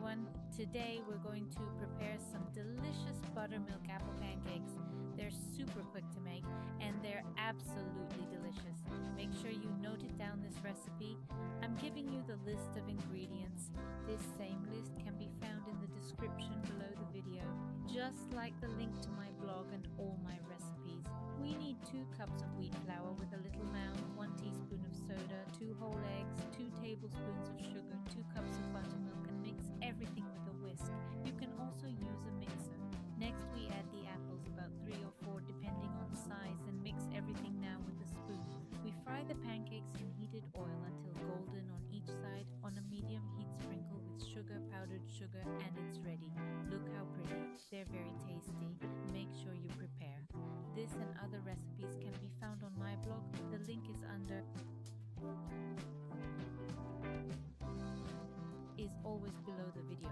everyone. Today we're going to prepare some delicious buttermilk apple pancakes. They're super quick to make and they're absolutely delicious. Make sure you noted down this recipe. I'm giving you the list of ingredients. This same list can be found in the description below the video, just like the link to my blog and all my recipes. We need 2 cups of wheat flour with a little mound, 1 teaspoon of soda, 2 whole eggs, 2 tablespoons of sugar, 2 cups of buttermilk, and mix everything with a whisk. You can also use a mixer. Next we add the apples, about 3 or 4 depending on size, and mix everything now with a spoon. We fry the pancakes in heated oil until golden on each side. On a medium heat, sprinkle with sugar, powdered sugar, and it's ready. Look how pretty. They're very tasty. Make sure you prepare. This and other recipes can be found on my blog. The link is always below the video.